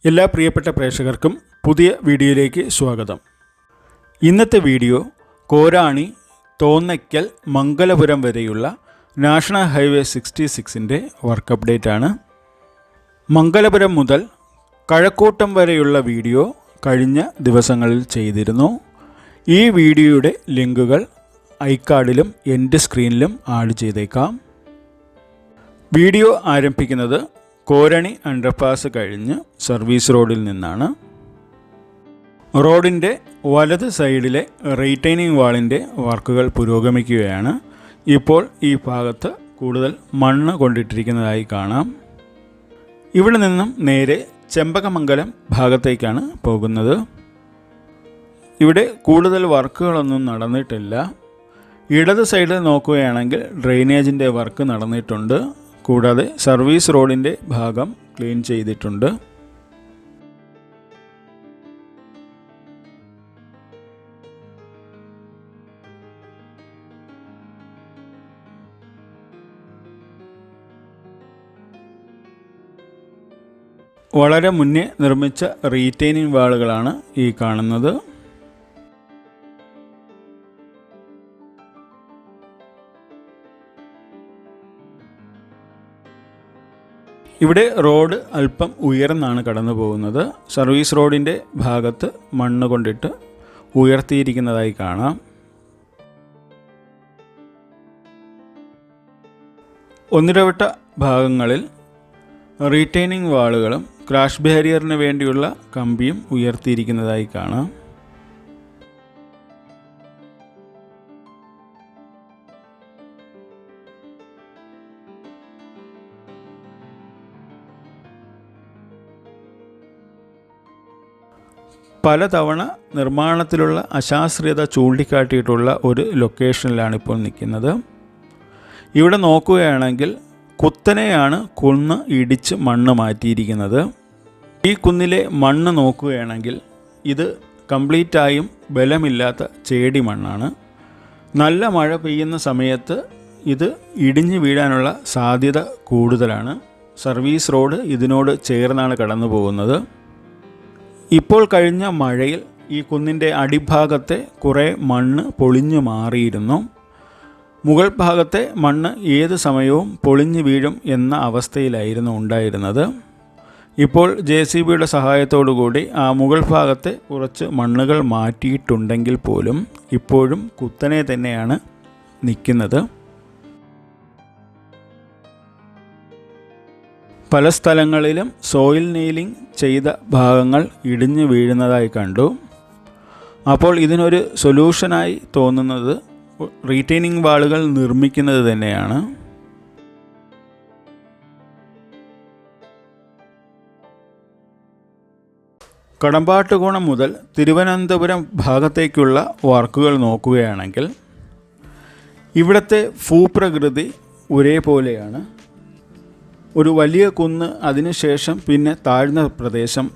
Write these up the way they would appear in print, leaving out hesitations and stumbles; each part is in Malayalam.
എല്ലാ പ്രിയപ്പെട്ട പ്രേക്ഷകർക്കും പുതിയ വീഡിയോയിലേക്ക് സ്വാഗതം. ഇന്നത്തെ വീഡിയോ കോരാണി തോന്നയ്ക്കൽ മംഗലപുരം വരെയുള്ള നാഷണൽ ഹൈവേ 66ൻ്റെ വർക്ക് അപ്ഡേറ്റ് ആണ്. മംഗലപുരം മുതൽ കഴക്കൂട്ടം വരെയുള്ള വീഡിയോ കഴിഞ്ഞ ദിവസങ്ങളിൽ ചെയ്തിരുന്നു. ഈ വീഡിയോയുടെ ലിങ്കുകൾ ഐക്കാർഡിലും എൻ്റെ സ്ക്രീനിലും ആഡ് ചെയ്തേക്കാം. വീഡിയോ ആരംഭിക്കുന്നത് കോരണി അണ്ടർപാസ് കഴിഞ്ഞ് സർവീസ് റോഡിൽ നിന്നാണ്. റോഡിൻ്റെ വലത് സൈഡിലെ റീറ്റെയിനിങ് വാളിൻ്റെ വർക്കുകൾ പുരോഗമിക്കുകയാണ്. ഇപ്പോൾ ഈ ഭാഗത്ത് കൂടുതൽ മണ്ണ് കൊണ്ടിട്ടിരിക്കുന്നതായി കാണാം. ഇവിടെ നിന്നും നേരെ ചെമ്പകമംഗലം ഭാഗത്തേക്കാണ് പോകുന്നത്. ഇവിടെ കൂടുതൽ വർക്കുകളൊന്നും നടന്നിട്ടില്ല. ഇടത് സൈഡിൽ നോക്കുകയാണെങ്കിൽ ഡ്രെയിനേജിൻ്റെ വർക്ക് നടന്നിട്ടുണ്ട്. കൂടാതെ സർവീസ് റോഡിൻ്റെ ഭാഗം ക്ലീൻ ചെയ്തിട്ടുണ്ട്. വളരെ മുന്നേ നിർമ്മിച്ച റീറ്റെയിനിങ് വാളുകളാണ് ഈ കാണുന്നത്. ഇവിടെ റോഡ് അല്പം ഉയർന്നാണ് കടന്നു പോകുന്നത്. സർവീസ് റോഡിൻ്റെ ഭാഗത്ത് മണ്ണ് കൊണ്ടിട്ട് ഉയർത്തിയിരിക്കുന്നതായി കാണാം. ഒന്നിടവിട്ട ഭാഗങ്ങളിൽ റീറ്റെയിനിങ് വാളുകളും ക്രാഷ് ബാരിയറിന് വേണ്ടിയുള്ള കമ്പിയും ഉയർത്തിയിരിക്കുന്നതായി കാണാം. പലതവണ നിർമ്മാണത്തിലുള്ള അശാസ്ത്രീയത ചൂണ്ടിക്കാട്ടിയിട്ടുള്ള ഒരു ലൊക്കേഷനിലാണ് ഇപ്പോൾ നിൽക്കുന്നത്. ഇവിടെ നോക്കുകയാണെങ്കിൽ കുത്തനെയാണ് കുന്ന് ഇടിച്ച് മണ്ണ് മാറ്റിയിരിക്കുന്നത്. ഈ കുന്നിലെ മണ്ണ് നോക്കുകയാണെങ്കിൽ ഇത് കംപ്ലീറ്റായും ബലമില്ലാത്ത ചേടി മണ്ണാണ്. നല്ല മഴ പെയ്യുന്ന സമയത്ത് ഇത് ഇടിഞ്ഞു വീഴാനുള്ള സാധ്യത കൂടുതലാണ്. സർവീസ് റോഡ് ഇതിനോട് ചേർന്നാണ് കടന്നു പോകുന്നത്. ഇപ്പോൾ കഴിഞ്ഞ മഴയിൽ ഈ കുന്നിൻ്റെ അടിഭാഗത്തെ കുറേ മണ്ണ് പൊളിഞ്ഞു മാറിയിരുന്നു. മുകൾ ഭാഗത്തെ മണ്ണ് ഏത് സമയവും പൊളിഞ്ഞു വീഴും എന്ന അവസ്ഥയിലായിരുന്നു ഉണ്ടായിരുന്നത്. ഇപ്പോൾ JCBയുടെ സഹായത്തോടു കൂടി ആ മുകൾ ഭാഗത്തെ കുറച്ച് മണ്ണുകൾ മാറ്റിയിട്ടുണ്ടെങ്കിൽ പോലും ഇപ്പോഴും കുത്തനെ തന്നെയാണ് നിൽക്കുന്നത്. പല സ്ഥലങ്ങളിലും സോയിൽ നെയിലിംഗ് ചെയ്ത ഭാഗങ്ങൾ ഇടിഞ്ഞു വീഴുന്നതായി കണ്ടു. അപ്പോൾ ഇതിനൊരു സൊല്യൂഷനായി തോന്നുന്നത് റീറ്റെയിനിങ് വാളുകൾ നിർമ്മിക്കുന്നത് തന്നെയാണ്. കടമ്പാട്ടുകോണം മുതൽ തിരുവനന്തപുരം ഭാഗത്തേക്കുള്ള വർക്കുകൾ നോക്കുകയാണെങ്കിൽ ഇവിടുത്തെ ഭൂപ്രകൃതി ഒരേപോലെയാണ്. ഒരു വലിയ കുന്ന്, അതിനുശേഷം പിന്നെ താഴ്ന്ന പ്രദേശം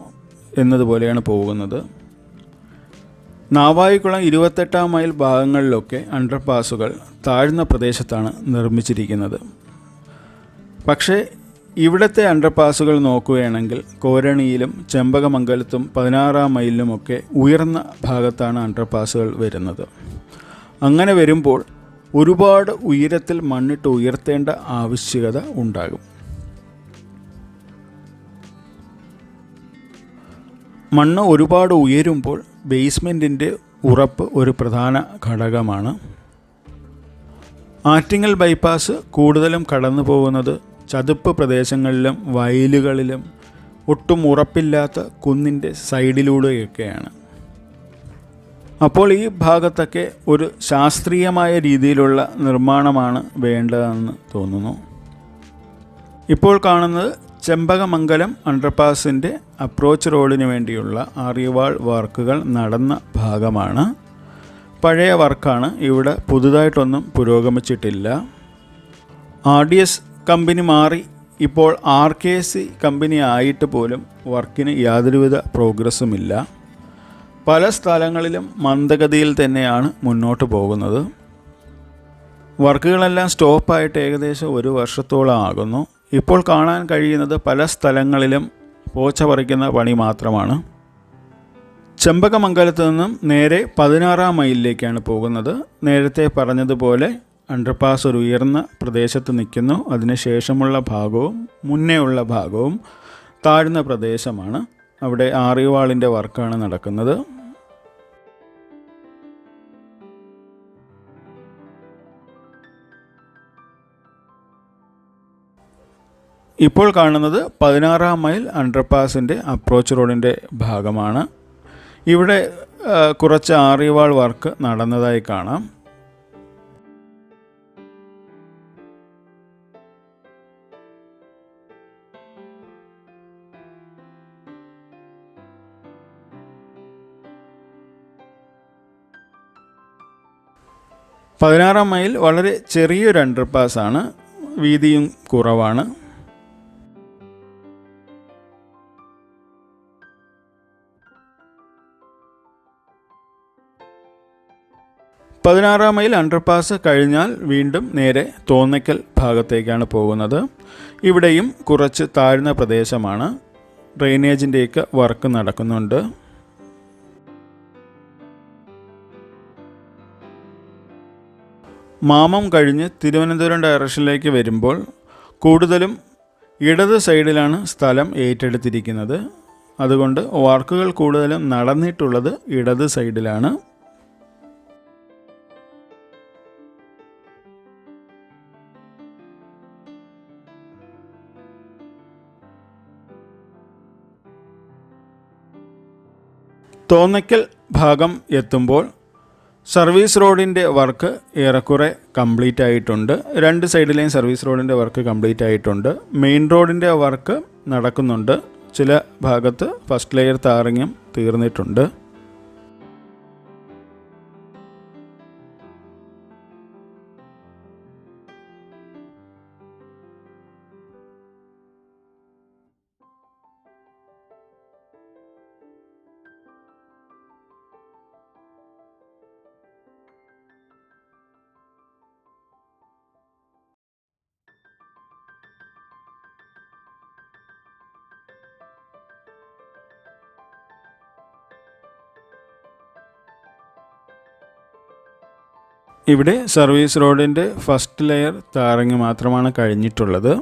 എന്നതുപോലെയാണ് പോകുന്നത്. നാവായിക്കുളം 28-ാം മൈൽ ഭാഗങ്ങളിലൊക്കെ അണ്ടർപാസുകൾ താഴ്ന്ന പ്രദേശത്താണ് നിർമ്മിച്ചിരിക്കുന്നത്. പക്ഷേ ഇവിടുത്തെ അണ്ടർപാസുകൾ നോക്കുകയാണെങ്കിൽ കോരണിയിലും ചെമ്പകമംഗലത്തും 16-ാം മൈലിലുമൊക്കെ ഉയർന്ന ഭാഗത്താണ് അണ്ടർപാസുകൾ വരുന്നത്. അങ്ങനെ വരുമ്പോൾ ഒരുപാട് ഉയരത്തിൽ മണ്ണിട്ട് ഉയർത്തേണ്ട ആവശ്യകത ഉണ്ടാകും. മണ്ണ് ഒരുപാട് ഉയരുമ്പോൾ ബേസ്മെൻറ്റിൻ്റെ ഉറപ്പ് ഒരു പ്രധാന ഘടകമാണ്. ആറ്റിങ്ങൽ ബൈപ്പാസ് കൂടുതലും കടന്നു പോകുന്നത് ചതുപ്പ് പ്രദേശങ്ങളിലും വയലുകളിലും ഒട്ടും ഉറപ്പില്ലാത്ത കുന്നിൻ്റെ സൈഡിലൂടെയൊക്കെയാണ്. അപ്പോൾ ഈ ഭാഗത്തൊക്കെ ഒരു ശാസ്ത്രീയമായ രീതിയിലുള്ള നിർമ്മാണമാണ് വേണ്ടതെന്ന് തോന്നുന്നു. ഇപ്പോൾ കാണുന്നത് ചെമ്പകമംഗലം അണ്ടർപാസിൻ്റെ അപ്രോച്ച് റോഡിന് വേണ്ടിയുള്ള ആര്യവാൾ വർക്കുകൾ നടന്ന ഭാഗമാണ്. പഴയ വർക്കാണ്. ഇവിടെ പുതുതായിട്ടൊന്നും പുരോഗമിച്ചിട്ടില്ല. RDS കമ്പനി മാറി ഇപ്പോൾ RKC കമ്പനി ആയിട്ട് പോലും വർക്കിന് യാതൊരുവിധ പ്രോഗ്രസ്സുമില്ല. പല സ്ഥലങ്ങളിലും മന്ദഗതിയിൽ തന്നെയാണ് മുന്നോട്ട് പോകുന്നത്. വർക്കുകളെല്ലാം സ്റ്റോപ്പായിട്ട് ഏകദേശം 1 വർഷത്തോളം ആകുന്നു. ഇപ്പോൾ കാണാൻ കഴിയുന്നത് പല സ്ഥലങ്ങളിലും പോച്ച പറിക്കുന്ന പണി മാത്രമാണ്. ചെമ്പകമംഗലത്ത് നിന്നും നേരെ 16-ാം മൈലിലേക്കാണ് പോകുന്നത്. നേരത്തെ പറഞ്ഞതുപോലെ അണ്ടർപാസ് ഒരു ഉയർന്ന പ്രദേശത്ത് നിൽക്കുന്നു. അതിനുശേഷമുള്ള ഭാഗവും മുന്നേ ഉള്ള ഭാഗവും താഴ്ന്ന പ്രദേശമാണ്. അവിടെ ആറിവാളിൻ്റെ വർക്കാണ് നടക്കുന്നത്. ഇപ്പോൾ കാണുന്നത് 16-ാം മൈൽ അണ്ടർപാസിൻ്റെ അപ്രോച്ച് റോഡിൻ്റെ ഭാഗമാണ്. ഇവിടെ കുറച്ച് ആറിവാൾ വർക്ക് നടന്നതായി കാണാം. പതിനാറാം മൈൽ വളരെ ചെറിയൊരു അണ്ടർപാസാണ്, വീതിയും കുറവാണ്. പതിനാറാം മൈൽ അണ്ടർപാസ് കഴിഞ്ഞാൽ വീണ്ടും നേരെ തോന്നയ്ക്കൽ ഭാഗത്തേക്കാണ് പോകുന്നത്. ഇവിടെയും കുറച്ച് താഴ്ന്ന പ്രദേശമാണ്. ഡ്രെയിനേജിൻ്റെയൊക്കെ വർക്ക് നടക്കുന്നുണ്ട്. മാമം കഴിഞ്ഞ് തിരുവനന്തപുരം ഡയറക്ഷനിലേക്ക് വരുമ്പോൾ കൂടുതലും ഇടത് സൈഡിലാണ് സ്ഥലം ഏറ്റെടുത്തിരിക്കുന്നത്. അതുകൊണ്ട് വർക്കുകൾ കൂടുതലും നടന്നിട്ടുള്ളത് ഇടത് സൈഡിലാണ്. തോന്നയ്ക്കൽ ഭാഗം എത്തുമ്പോൾ സർവീസ് റോഡിൻ്റെ വർക്ക് ഏറെക്കുറെ കംപ്ലീറ്റ് ആയിട്ടുണ്ട്. രണ്ട് സൈഡിലെയും സർവീസ് റോഡിൻ്റെ വർക്ക് കംപ്ലീറ്റ് ആയിട്ടുണ്ട്. മെയിൻ റോഡിൻ്റെ വർക്ക് നടക്കുന്നുണ്ട്. ചില ഭാഗത്ത് ഫസ്റ്റ് ലെയർ ടാറിങ്ങും തീർന്നിട്ടുണ്ട്. ഇവിടെ സർവീസ് റോഡിൻ്റെ ഫസ്റ്റ് ലെയർ ടാറിങ് മാത്രമാണ് കഴിഞ്ഞിട്ടുള്ളത്.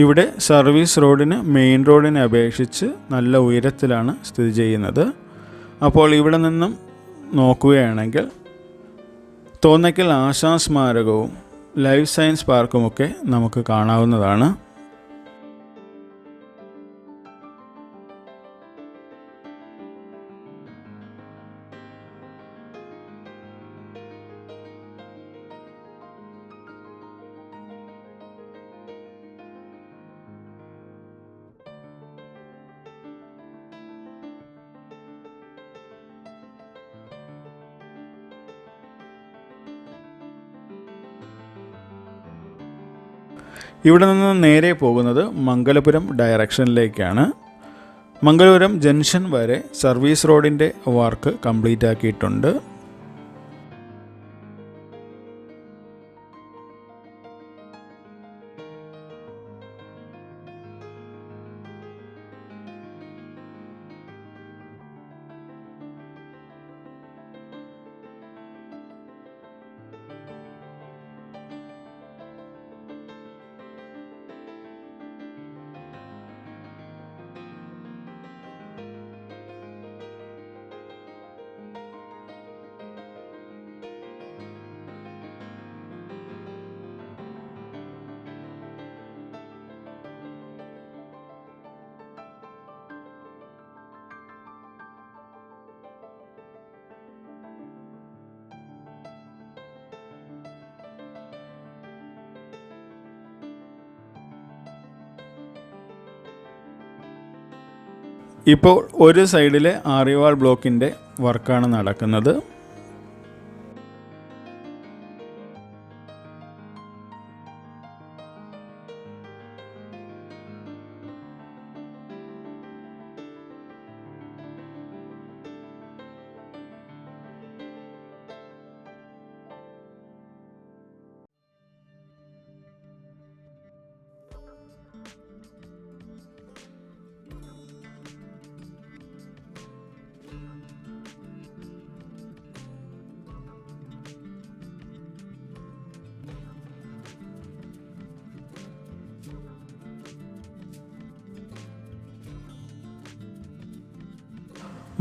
ഇവിടെ സർവീസ് റോഡിന് മെയിൻ റോഡിനെ അപേക്ഷിച്ച് നല്ല ഉയരത്തിലാണ് സ്ഥിതി ചെയ്യുന്നത്. അപ്പോൾ ഇവിടെ നിന്നും നോക്കുകയാണെങ്കിൽ തോന്നയ്ക്കൽ ആശാസ്മാരകവും ലൈഫ് സയൻസ് പാർക്കുമൊക്കെ നമുക്ക് കാണാവുന്നതാണ്. ഇവിടെ നിന്ന് നേരെ പോകുന്നത് മംഗലപുരം ഡയറക്ഷനിലേക്കാണ്. മംഗലപുരം ജംഗ്ഷൻ വരെ സർവീസ് റോഡിൻ്റെ വർക്ക് കംപ്ലീറ്റ് ആക്കിയിട്ടുണ്ട്. ഇപ്പോൾ ഒരു സൈഡിലെ ആര്യവാൾ ബ്ലോക്കിൻ്റെ വർക്കാണ് നടക്കുന്നത്.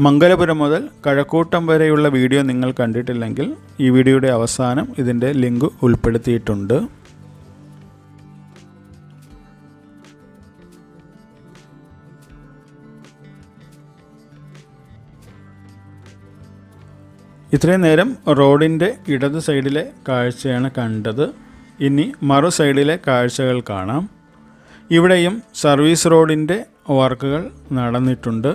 മംഗലപുരം മുതൽ കഴക്കൂട്ടം വരെയുള്ള വീഡിയോ നിങ്ങൾ കണ്ടിട്ടില്ലെങ്കിൽ ഈ വീഡിയോയുടെ അവസാനം ഇതിൻ്റെ ലിങ്ക് ഉൾപ്പെടുത്തിയിട്ടുണ്ട്. ഇത്രയും നേരം റോഡിൻ്റെ ഇടത് സൈഡിലെ കാഴ്ചയാണ് കണ്ടത്. ഇനി മറു സൈഡിലെ കാഴ്ചകൾ കാണാം. ഇവിടെയും സർവീസ് റോഡിൻ്റെ വർക്കുകൾ നടന്നിട്ടുണ്ട്.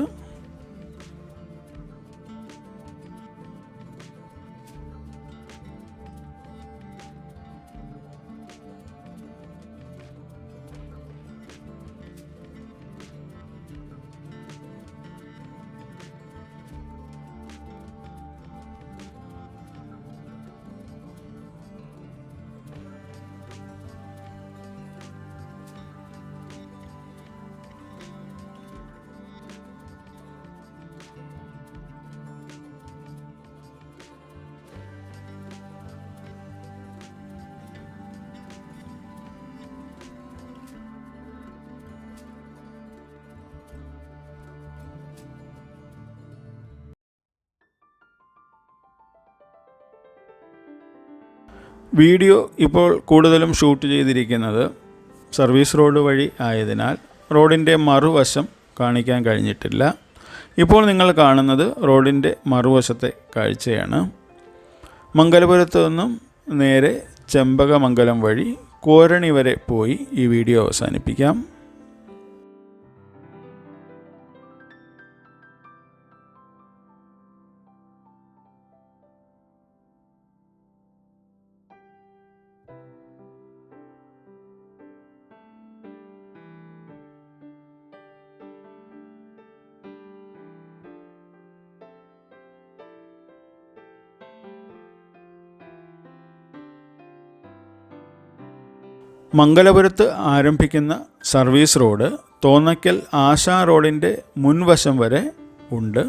വീഡിയോ ഇപ്പോൾ കൂടുതലും ഷൂട്ട് ചെയ്തിരിക്കുന്നത് സർവീസ് റോഡ് വഴി ആയതിനാൽ റോഡിൻ്റെ മറുവശം കാണിക്കാൻ കഴിഞ്ഞിട്ടില്ല. ഇപ്പോൾ നിങ്ങൾ കാണുന്നത് റോഡിൻ്റെ മറുവശത്തെ കാഴ്ചയാണ്. മംഗലപുരത്ത് നിന്നും നേരെ ചെമ്പകമംഗലം വഴി കോരണി വരെ പോയി ഈ വീഡിയോ അവസാനിപ്പിക്കാം. മംഗലപുരത്ത് ആരംഭിക്കുന്ന സർവീസ് റോഡ് തോന്നയ്ക്കൽ ആശാ റോഡിൻ്റെ മുൻവശം വരെ ഉണ്ട്.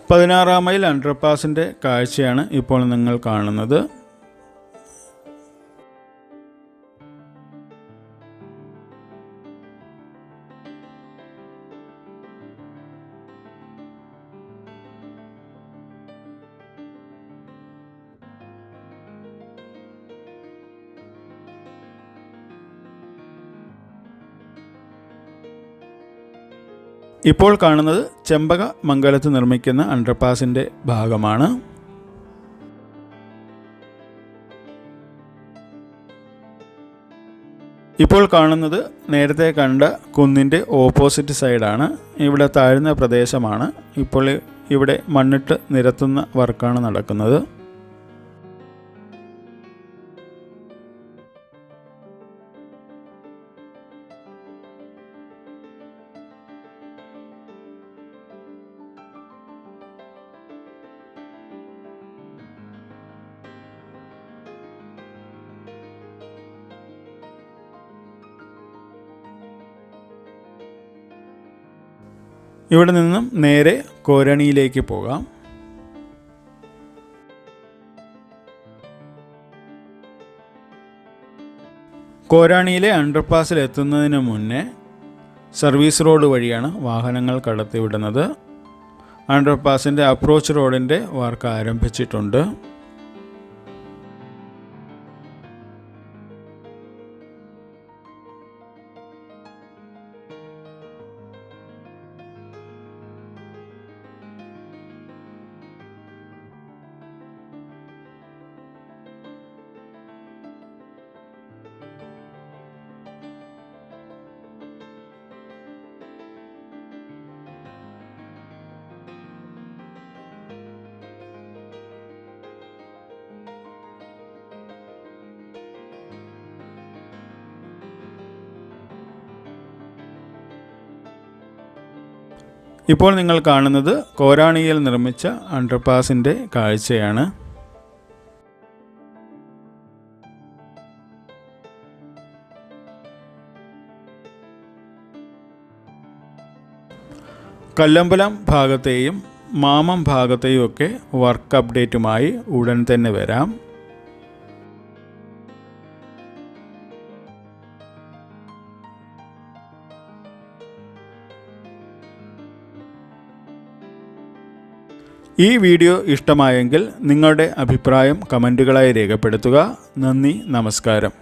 പതിനാറാം മൈൽ അണ്ടർപാസിൻ്റെ കാഴ്ചയാണ് ഇപ്പോൾ നിങ്ങൾ കാണുന്നത്. ഇപ്പോൾ കാണുന്നത് ചെമ്പകമംഗലത്ത് നിർമ്മിക്കുന്ന അണ്ടർപാസിൻ്റെ ഭാഗമാണ്. ഇപ്പോൾ കാണുന്നത് നേരത്തെ കണ്ട കുന്നിൻ്റെ ഓപ്പോസിറ്റ് സൈഡാണ്. ഇവിടെ താഴ്ന്ന പ്രദേശമാണ്. ഇപ്പോൾ ഇവിടെ മണ്ണിട്ട് നിരത്തുന്ന വർക്കാണ് നടക്കുന്നത്. ഇവിടെ നിന്നും നേരെ കോരണിയിലേക്ക് പോകാം. കോരാണിയിലെ അണ്ടർപാസിൽ എത്തുന്നതിന് മുന്നേ സർവീസ് റോഡ് വഴിയാണ് വാഹനങ്ങൾ കടത്തിവിടുന്നത്. അണ്ടർപാസിൻ്റെ അപ്രോച്ച് റോഡിൻ്റെ വർക്ക് ആരംഭിച്ചിട്ടുണ്ട്. ഇപ്പോൾ നിങ്ങൾ കാണുന്നത് കോരാണിയിൽ നിർമ്മിച്ച അണ്ടർപാസിൻ്റെ കാഴ്ചയാണ്. കല്ലമ്പലം ഭാഗത്തെയും മാമം ഭാഗത്തെയും ഒക്കെ വർക്ക് അപ്ഡേറ്റുമായി ഉടൻ തന്നെ വരാം. ഈ വീഡിയോ ഇഷ്ടമായെങ്കിൽ നിങ്ങളുടെ അഭിപ്രായം കമൻറ്റുകളായി രേഖപ്പെടുത്തുക. നന്ദി, നമസ്കാരം.